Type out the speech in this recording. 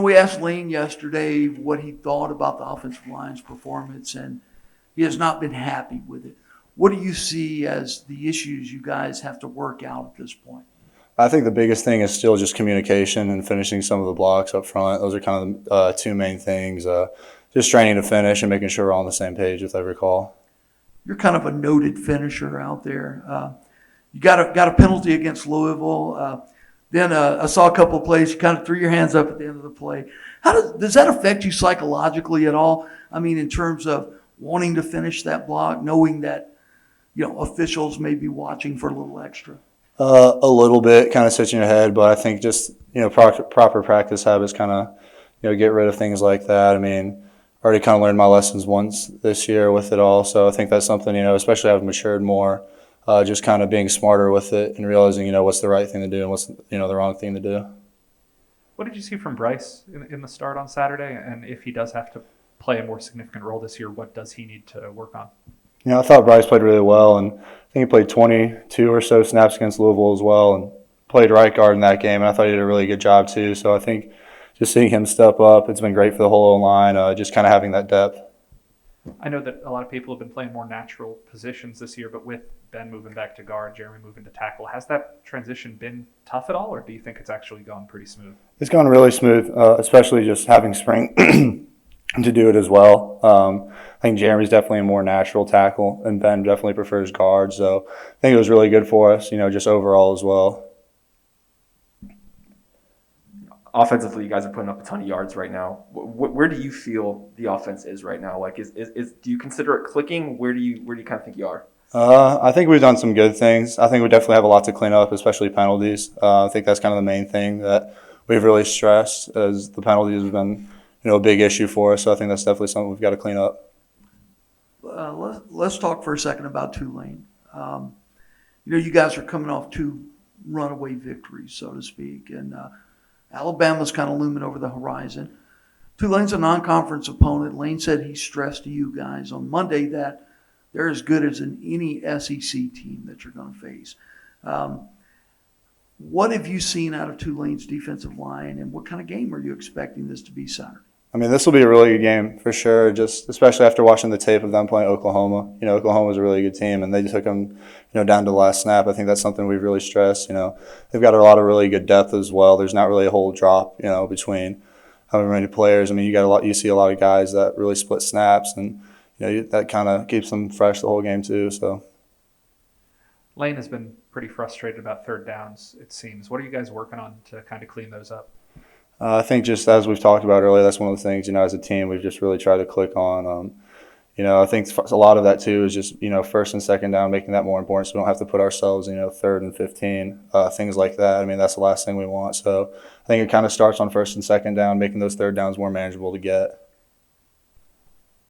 We asked Lane yesterday what he thought about the offensive line's performance, and he has not been happy with it. What do you see as the issues you guys have to work out at this point? I think the biggest thing is still just communication and finishing some of the blocks up front. Those are kind of the two main things. Just training to finish and making sure we're all on the same page with every call. You're kind of a noted finisher out there. You got a penalty against Louisville. Then I saw a couple of plays. You kind of threw your hands up at the end of the play. How does that affect you psychologically at all? I mean, in terms of wanting to finish that block, knowing that officials may be watching for a little extra. A little bit, kind of sits in your head, but I think just proper practice habits kind of get rid of things like that. I mean, I already kind of learned my lessons once this year with it all, so I think that's something especially I've matured more. Just kind of being smarter with it and realizing what's the right thing to do and what's the wrong thing to do. What did you see from Bryce in the start on Saturday? And if he does have to play a more significant role this year, what does he need to work on? I thought Bryce played really well, and I think he played 22 or so snaps against Louisville as well and played right guard in that game, and I thought he did a really good job too. So I think just seeing him step up, it's been great for the whole line, just kind of having that depth. I know that a lot of people have been playing more natural positions this year, but with Ben moving back to guard, Jeremy moving to tackle, has that transition been tough at all, or do you think it's actually gone pretty smooth? It's gone really smooth, especially just having spring to do it as well. I think Jeremy's definitely a more natural tackle, and Ben definitely prefers guard. So I think it was really good for us, just overall as well. Offensively, you guys are putting up a ton of yards right now. Where do you feel the offense is right now? Like, do you consider it clicking? Where do you kind of think you are? I think we've done some good things. I think we definitely have a lot to clean up, especially penalties. I think that's kind of the main thing that we've really stressed, as the penalties have been a big issue for us. So I think that's definitely something we've got to clean up. Let's talk for a second about Tulane. You guys are coming off two runaway victories, so to speak, and Alabama's kind of looming over the horizon. Tulane's a non-conference opponent. Lane said he stressed to you guys on Monday that they're as good as any SEC team that you're going to face. What have you seen out of Tulane's defensive line, and what kind of game are you expecting this to be Saturday? I mean, this will be a really good game for sure, just especially after watching the tape of them playing Oklahoma. Oklahoma's a really good team, and they took them, down to the last snap. I think that's something we've really stressed. They've got a lot of really good depth as well. There's not really a whole drop, between however many players. I mean, you see a lot of guys that really split snaps, and that kind of keeps them fresh the whole game too. So, Lane has been pretty frustrated about third downs, it seems. What are you guys working on to kind of clean those up? I think just as we've talked about earlier, that's one of the things, as a team, we've just really tried to click on. I think a lot of that too is just, first and second down, making that more important so we don't have to put ourselves, third and 15, things like that. I mean, that's the last thing we want. So I think it kind of starts on first and second down, making those third downs more manageable to get.